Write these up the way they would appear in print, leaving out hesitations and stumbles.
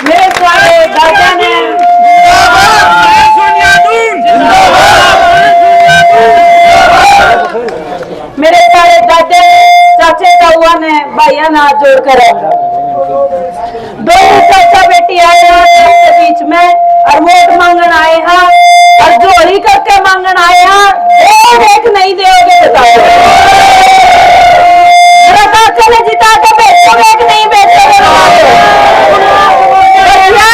मेरे प्यारे दादा ने मेरे प्यारे दादे चाचे ताऊआ ने भाइया ने हाथ जोड़कर दो चाचा बेटी आए हैं के बीच में और वोट मांगन आए हैं और जोड़ी करके मांगन आए हैं। एक नहीं दोगे बताओ, चाचा ने जिता के बेचोगे कि नहीं बेचोगे? कहना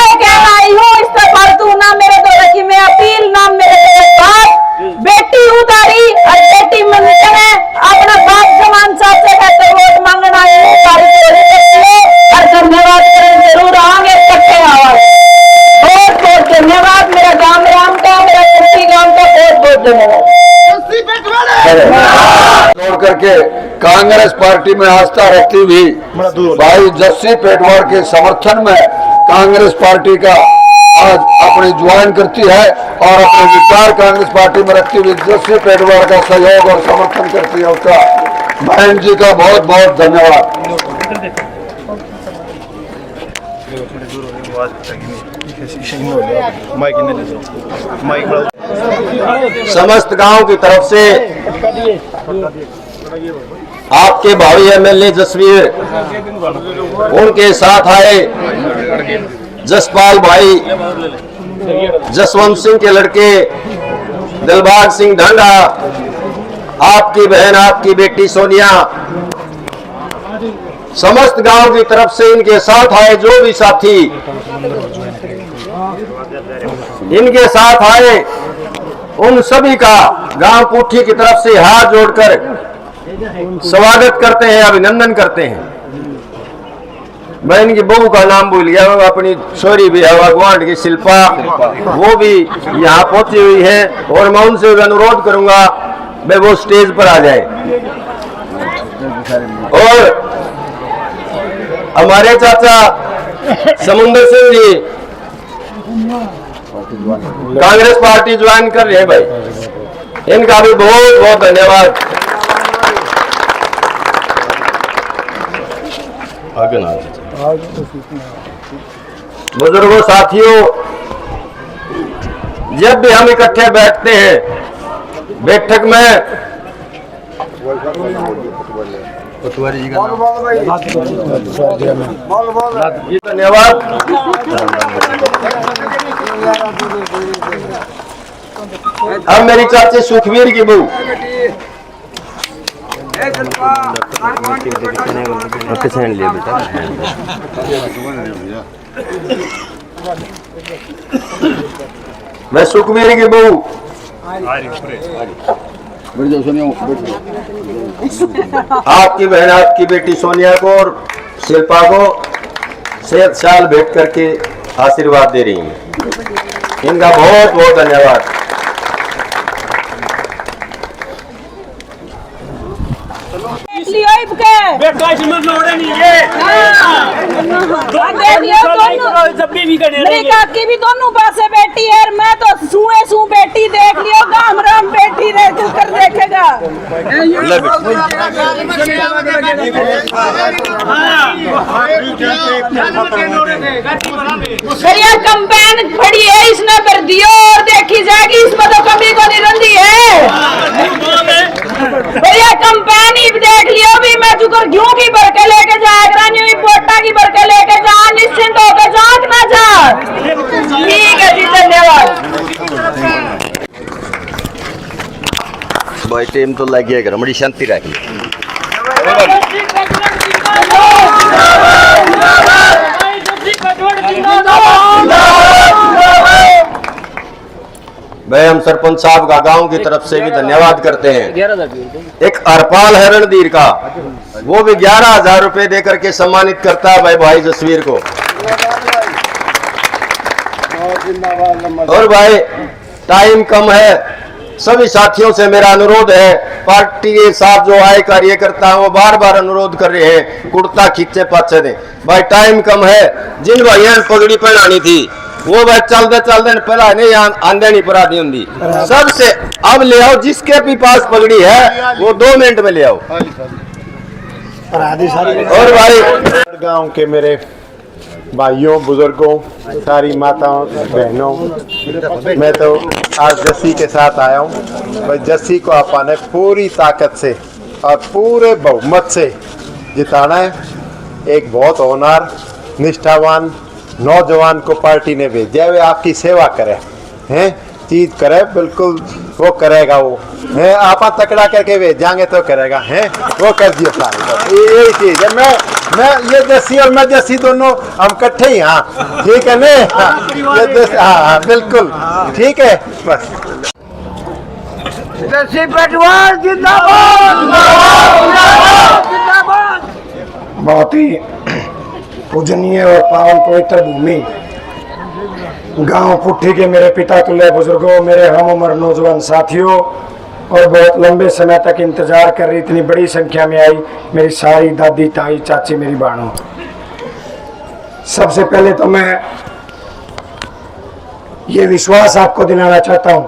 आई हूँ इस पर फालतू ना मेरे द्वारा की मैं अपील ना मेरे बात बेटी उतारी और बेटी मन कहे अपना बाप समान चाचे कहते वोट मांगना आए और धन्यवाद करें जरूर आएंगे इकट्ठे आवाज। बहुत बहुत धन्यवाद। मेरा गांव राम का, मेरा कुर्सी गांव का बहुत बहुत धन्यवाद। छोड़ करके कांग्रेस पार्टी में आस्था रखती हुई भाई जस्सी पेटवार के समर्थन में कांग्रेस पार्टी का आज अपनी ज्वाइन करती है और अपने विचार कांग्रेस पार्टी में रखती हुई जस्सी पेटवार का सहयोग और समर्थन करती है। उसका बहन जी का बहुत बहुत धन्यवाद। समस्त गांव की तरफ से आपके भावी एमएलए जसवीर, उनके साथ आए जसपाल भाई, जसवंत सिंह के लड़के दिलबाग सिंह ढांडा, आपकी बहन, आपकी बेटी सोनिया, समस्त गांव की तरफ से इनके साथ आए जो भी साथी इनके साथ आए, उन सभी का गांव पुठी की तरफ से हाथ जोड़कर स्वागत करते हैं, अभिनंदन करते हैं। मैं इनकी बहू का नाम भूल गया, अपनी छोरी भी है गुआंढ की शिल्पा, वो भी यहाँ पहुंची हुई है और मैं उनसे अनुरोध करूंगा वे वो स्टेज पर आ जाए। और हमारे चाचा समुंदर सिंह जी कांग्रेस पार्टी ज्वाइन कर रहे हैं भाई, इनका भी बहुत बहुत धन्यवाद। आगे ना बुजुर्गों, साथियों, जब भी हम इकट्ठे बैठते हैं बैठक में धन्यवाद। अब मेरी चाची सुखवीर की बहू मैं सुखवीर की बहू आपकी बहन, आपकी बेटी सोनिया को और शिल्पा को सेहत साल भेंट करके आशीर्वाद दे रही हैं। इनका बहुत बहुत धन्यवाद। मेरी काकी भी दोनों पासे बेटी है, मैं तो सुए सू बेटी देख लियो, गाम राम बेटी रह तू कर देखेगा। कंपेन खड़ी है, इसने भर दियो और देखी जाएगी, इसमें तो कमी को नहीं रंदी है भैया। कंपेन ही देख लियो भी, मैं चुकर घ्यू की भर के लेके जाएगा, पोटा की भर के लेके जा, निश्चिंत होकर जाग ना जा। ठीक है जी, धन्यवाद। भाई टीम तो लगी है, बड़ी शांति रखी। भाई हम सरपंच साहब का गांव की तरफ से भी धन्यवाद करते हैं। एक हरपाल है रणधीर का, वो भी 11,000 रुपए देकर के सम्मानित करता है भाई जसवीर को। और भाई टाइम कम है, सभी साथियों से मेरा अनुरोध है, पार्टी के साथ जो आए कार्यकर्ता हैं वो बार बार अनुरोध कर रहे हैं कुर्ता खींचे पाछे दे। भाई टाइम कम है, जिन भाइयों ने पगड़ी पहनानी थी वो भाई चलते चलते पहला नहीं आंदे नहीं परा दी होंगी। सबसे अब ले आओ, जिसके भी पास पगड़ी है वो 2 मिनट में ले आओ। और भाई गांव के मेरे भाइयों बुजुर्गों, सारी माताओं बहनों, मैं तो आज जस्सी के साथ आया हूँ। भाई जस्सी को आपने पूरी ताकत से और पूरे बहुमत से जिताना है। एक बहुत होनहार निष्ठावान नौजवान को पार्टी ने भेजा, वे आपकी सेवा करे हैं, चीज करे, बिल्कुल वो करेगा। वो है आप तकड़ा करके भेजाएंगे तो करेगा, है वो कर दियो सारे। यही चीज है। मैं ये जस्सी और मैं जस्सी दोनों हम इकट्ठे ही। हाँ ठीक है ने, हाँ बिल्कुल ठीक है। बस जस्सी पेटवार जिंदाबाद, जिंदाबाद। बहुत ही पूजनीय और पावन पवित्र भूमि गांव पुट्ठी के मेरे पिता तुल्य बुजुर्गों, मेरे हम उम्र नौजवान साथियों और बहुत लंबे समय तक इंतजार कर रही इतनी बड़ी संख्या में आई मेरी सारी दादी ताई चाची मेरी बहनों, सबसे पहले तो मैं ये विश्वास आपको दिलाना चाहता हूं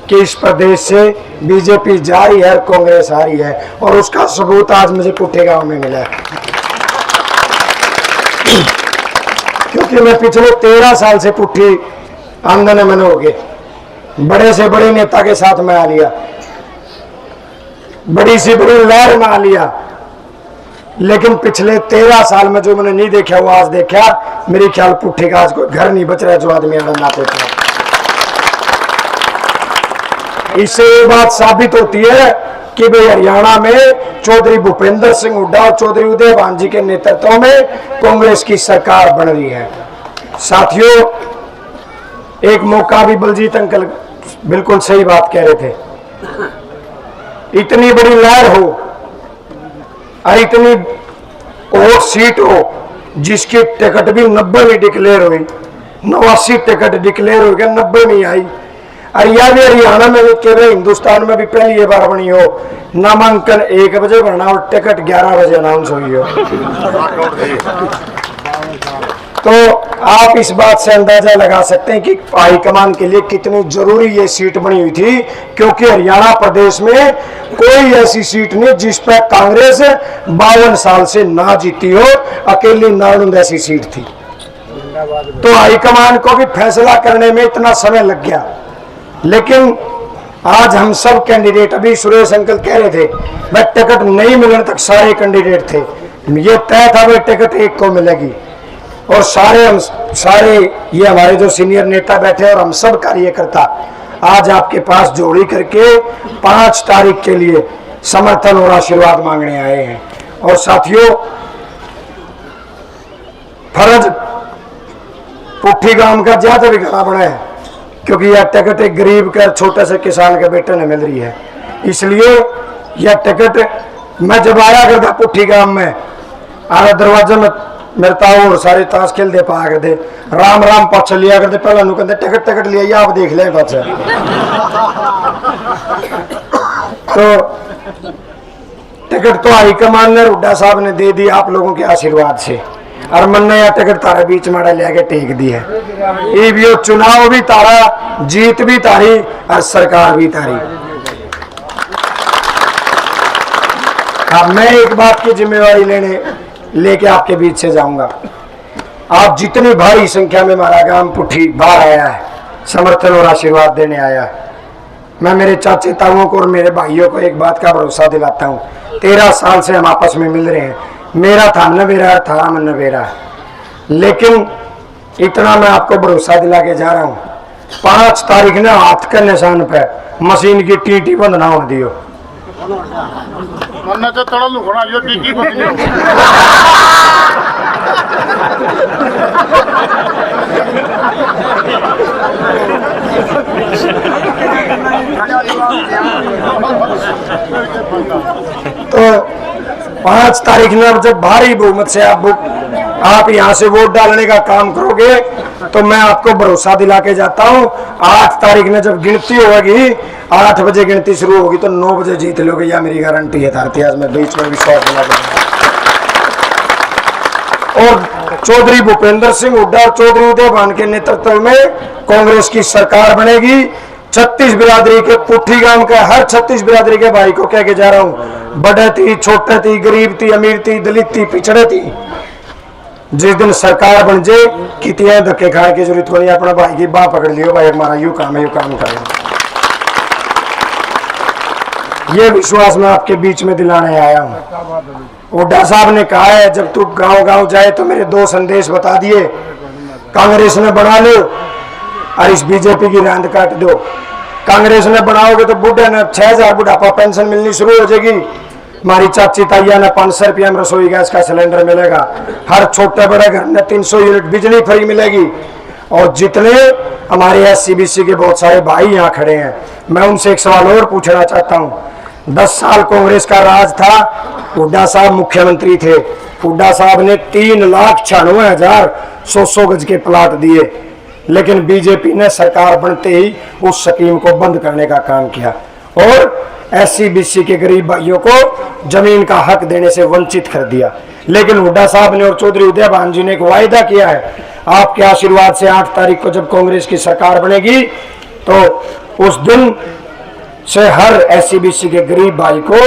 कि इस प्रदेश से बीजेपी जा रही है, कांग्रेस आ रही है, और उसका सबूत आज मुझे पुट्ठी गांव में मिला है। क्योंकि मैं पिछले 13 साल से पुट्ठी आंदोलन में हो गए, बड़े से बड़े नेता के साथ में आ लिया, बड़ी से बड़ी लहर में आ लिया, लेकिन पिछले 13 साल में जो मैंने नहीं देखा वो आज देखा। मेरे ख्याल पुट्ठी का आज कोई घर नहीं बच रहा जो आदमी ना पहुंचा। इससे ये बात साबित होती है कि भाई हरियाणा में चौधरी भूपेंद्र सिंह हुड्डा और चौधरी उदयभान जी के नेतृत्व में कांग्रेस की सरकार बन रही है। साथियों, एक मौका भी बलजीत अंकल बिल्कुल सही बात कह रहे थे, इतनी बड़ी लहर हो और इतनी और सीट हो जिसकी टिकट भी 90 में डिक्लेयर हुई, 89 टिकट डिक्लेयर हो गया, 90 में आई। और यह भी हरियाणा में भी केवल हिंदुस्तान में भी पहली ये बार बनी हो नामांकन 1 बजे भरना और टिकट 11 बजे अनाउंस हुई हो। तो आप इस बात से अंदाजा लगा सकते हैं कि हाईकमान के लिए कितनी जरूरी ये सीट बनी हुई थी, क्योंकि हरियाणा प्रदेश में कोई ऐसी सीट नहीं जिस पर कांग्रेस 52 साल से ना जीती हो, अकेली नालंदा ऐसी सीट थी। तो हाईकमान को भी फैसला करने में इतना समय लग गया, लेकिन आज हम सब कैंडिडेट, अभी सुरेश अंकल कह रहे थे भाई टिकट नहीं मिलने तक सारे कैंडिडेट थे, ये तय था भाई टिकट एक को मिलेगी, और सारे ये हमारे जो सीनियर नेता बैठे और हम सब कार्यकर्ता आज आपके पास जोड़ी करके 5 तारीख के लिए समर्थन और आशीर्वाद मांगने आए हैं। और साथियों, फर्ज पुट्ठी गांव का ज्यादा भी घना बड़ा है, क्योंकि यह टिकट एक गरीब के छोटे से किसान के बेटे ने मिल रही है। इसलिए यह टिकट मैं जब आया करता पुट्ठी गांव में, आधा दरवाजे में मेरे ताऊ और सारे ताश खेल दे पा करते, राम राम पाछ लिया करते, पहले नु कहते टिकट टिकट लिया आप देख ले पाछ। तो टिकट तो हाईकमान ने हुड्डा साहब ने दे दी आप लोगों के आशीर्वाद से, और मन ने यह टिकट तारे बीच माड़ा लिया टेक दी है। ये भी चुनाव भी तारा, जीत भी तारी और सरकार भी तारी। अब मैं एक बात की जिम्मेवारी लेके आपके बीच से जाऊंगा। आप जितनी भारी संख्या में हमारा गांव पुट्ठी बाहर आया है, समर्थन और आशीर्वाद देने आया है, मैं मेरे चाचे ताऊओं को और मेरे भाइयों को एक बात का भरोसा दिलाता हूँ, 13 साल से हम आपस में मिल रहे हैं, मेरा था नवेरा था मन नवेरा, लेकिन इतना मैं आपको भरोसा दिला के जा रहा हूँ, 5 तारीख ने हाथ के निशान पे मशीन की टीटी बंद ना होने दियो। तो 5 तारीख में जब भारी बहुमत से आप यहाँ से वोट डालने का काम करोगे, तो मैं आपको भरोसा दिला के जाता हूँ, 8 तारीख में जब गिनती होगी, 8 बजे गिनती शुरू होगी तो 9 बजे जीत लोगे, यह मेरी गारंटी है। आज मैं बीच में विश्वास दिला के, और चौधरी भूपेंद्र सिंह हुड्डा और चौधरी उदयभान के नेतृत्व में कांग्रेस की सरकार बनेगी। 36 बिरादरी के पुट्ठी गांव के हर 36 बिरादरी के भाई को कह के जा रहा हूं, बड़े थी, छोटे थी, गरीब थी, अमीर थी, दलित थी, पिछड़े थी, जिस दिन सरकार बन जाए कितने धक्के खाने की जरूरत नहीं, अपना भाई की बाह पकड़ लियो, भाई हमारा यू काम है, यू काम करें। ये विश्वास मैं आपके बीच में दिलाने आया हूं। हुड्डा साहब ने कहा है जब तू गांव गांव जाए तो मेरे 2 संदेश बता दिए, कांग्रेस ने बना लो और इस बीजेपी की रांद काट दो। कांग्रेस ने बनाओगे तो बुढ़े ने 6000 बुढ़ापा पेंशन मिलनी शुरू हो जाएगी, हमारी चाची ताइया ने 500 रुपया में रसोई गैस का सिलेंडर मिलेगा, हर छोटे बड़े घर में 300 यूनिट बिजली फ्री मिलेगी। और जितने हमारे SC/BC के बहुत सारे भाई यहाँ खड़े हैं, मैं उनसे एक सवाल और पूछना चाहता हूँ। 10 साल कांग्रेस का राज था, हुड्डा साहब मुख्यमंत्री थे, हुड्डा साहब ने 3,96,000 100 गज के प्लाट दिए, लेकिन बीजेपी ने सरकार बनते ही उस स्कीम को बंद करने का काम किया और SC/BC के गरीब भाइयों को जमीन का हक देने से वंचित कर दिया। लेकिन हुड्डा साहब ने और चौधरी उदय भान जी ने एक वायदा किया है, आपके आशीर्वाद से 8 तारीख को जब कांग्रेस की सरकार बनेगी तो उस दिन से हर SC/BC के गरीब भाई को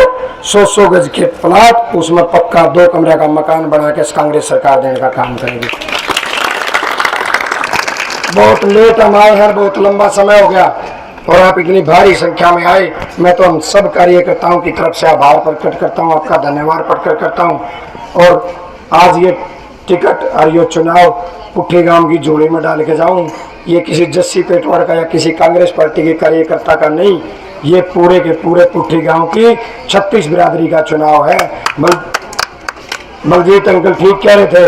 100 गज के प्लाट, उसमें पक्का 2 कमरे का मकान बना के कांग्रेस सरकार देने का काम करेगी। बहुत लेट हम आए हैं, बहुत लंबा समय हो गया और आप इतनी भारी संख्या में आए, मैं तो हम सब कार्यकर्ताओं की तरफ से आभार प्रकट करता हूं, आपका धन्यवाद प्रकट करता हूं। और आज ये टिकट और ये चुनाव पुट्ठी गांव की झोली में डाल के जाऊं, ये किसी जस्सी पेटवार का या किसी कांग्रेस पार्टी के कार्यकर्ता का नहीं, ये पूरे के पूरे पुट्ठी गांव की 36 बिरादरी का चुनाव है। बलजीत अंकल ठीक कह रहे थे,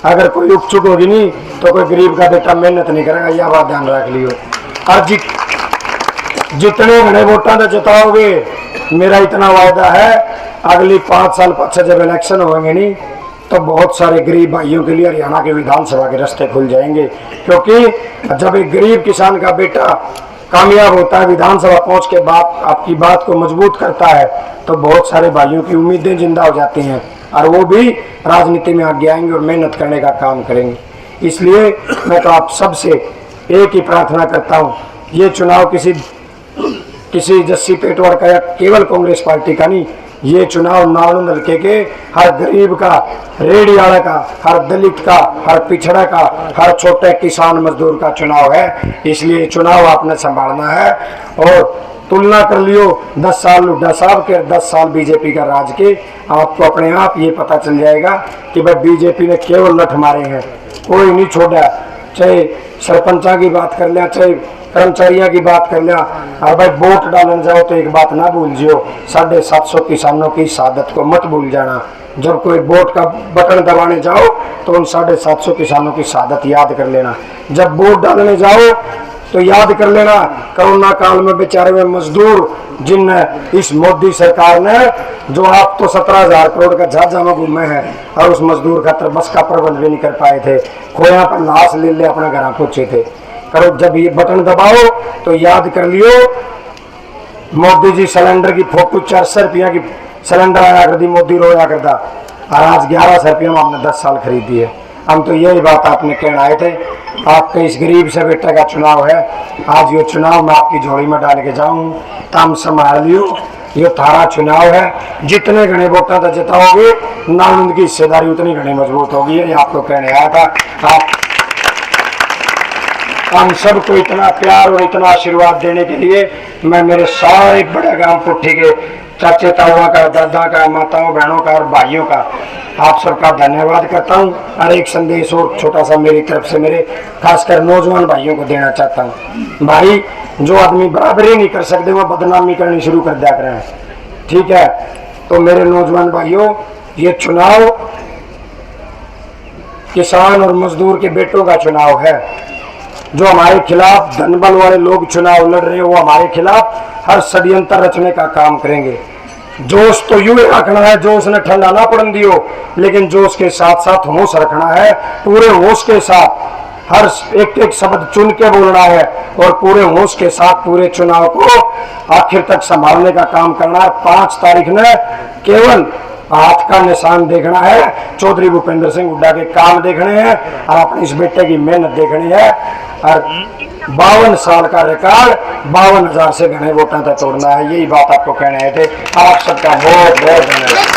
अगर कोई उपचुक होगी नहीं तो कोई गरीब का बेटा मेहनत नहीं करेगा, यह बात ध्यान रख लियो। और जितने घने वोटा तो जिताओगे, मेरा इतना वायदा है, अगली 5 साल पीछे जब इलेक्शन होंगे नहीं तो बहुत सारे गरीब भाइयों के लिए हरियाणा के विधानसभा के रास्ते खुल जाएंगे, क्योंकि जब एक गरीब किसान का बेटा कामयाब होता है, विधानसभा पहुंच के बाद आपकी बात को मजबूत करता है, तो बहुत सारे भाइयों की उम्मीदें जिंदा हो जाती हैं और वो भी राजनीति में आगे आएंगे और मेहनत करने का काम करेंगे। इसलिए मैं तो आप सबसे एक ही प्रार्थना करता हूँ, ये चुनाव किसी जस्सी पेटवार का या केवल कांग्रेस पार्टी का नहीं, ये चुनाव नालू नलके के हर गरीब का, रेडी वाले का, हर दलित का, हर पिछड़ा का, हर छोटे किसान मजदूर का चुनाव है। इसलिए चुनाव आपने संभालना है और तुलना कर लियो 10 साल हुड्डा साहब के, 10 साल बीजेपी का राज के, आपको अपने आप ये पता चल जाएगा कि भाई बीजेपी ने केवल लठ मारे हैं, कोई नहीं छोड़ा। चाहे सरपंचा की बात कर लिया, चाहे कर्मचारियों की बात कर लिया, और भाई वोट डालने जाओ तो एक बात ना भूल जियो, 750 किसानों की शहादत को मत भूल जाना। जब कोई वोट का बटन दबाने जाओ तो उन 750 किसानों की शहादत याद कर लेना। जब वोट डालने जाओ तो याद कर लेना कोरोना काल में बेचारे हुए मजदूर, जिन इस मोदी सरकार ने, जो आप तो 17,000 करोड़ का झाझा में घूमे हैं और उस मजदूर का बस का प्रबंध भी नहीं कर पाए थे, खोया पर लाश ले अपने घर पहुंचे थे। करो जब ये बटन दबाओ तो याद कर लियो, मोदी जी सिलेंडर की फोटो 400 रुपया की सिलेंडर आया कर दी, मोदी रोया करता, और आज 1100 रुपया में हमने 10 साल खरीदी है। हम तो यही बात आपने कहना आए थे, आपके इस गरीब से बेटे का चुनाव है, आज ये चुनाव मैं आपकी झोली में डाल के जाऊं, तम संभाल लियो, ये थारा चुनाव है। जितने घने वोटा तक जिताओगे, नालंद की हिस्सेदारी उतनी घनी मजबूत होगी, ये आपको कहने आया था। आप हम सबको इतना प्यार और इतना आशीर्वाद देने के लिए मैं मेरे सारे बड़े गांव पुट्ठी के चाचे ताऊआ का, दादा का, माताओं बहनों का और भाइयों का आप सबका धन्यवाद करता हूं। और एक संदेश और छोटा सा मेरी तरफ से मेरे खासकर नौजवान भाइयों को देना चाहता हूं। भाई, जो आदमी बराबरी नहीं कर सकते वो बदनामी करनी शुरू कर दिया करें, ठीक है? तो मेरे नौजवान भाइयों, ये चुनाव किसान और मजदूर के बेटों का चुनाव है। जो हमारे खिलाफ धनबल वाले लोग चुनाव लड़ रहे हैं, वो हमारे खिलाफ हर षड्यंत्र रचने का काम करेंगे। जोश तो यूं रखना है, जोश ने ठंडा ना पड़न दियो, लेकिन जोश के साथ साथ होश रखना है, पूरे होश के साथ हर एक शब्द चुन के बोलना है और पूरे होश के साथ पूरे चुनाव को आखिर तक संभालने का काम करना है। 5 तारीख ने केवल हाथ का निशान देखना है, चौधरी भूपेंद्र सिंह हुड्डा के काम देखने हैं और अपने इस बेटे की मेहनत देखनी है। और 52 साल का रिकॉर्ड 52,000 से घने वोटों तक तोड़ना है। यही बात आपको कहने थे। आप सबका बहुत बहुत धन्यवाद।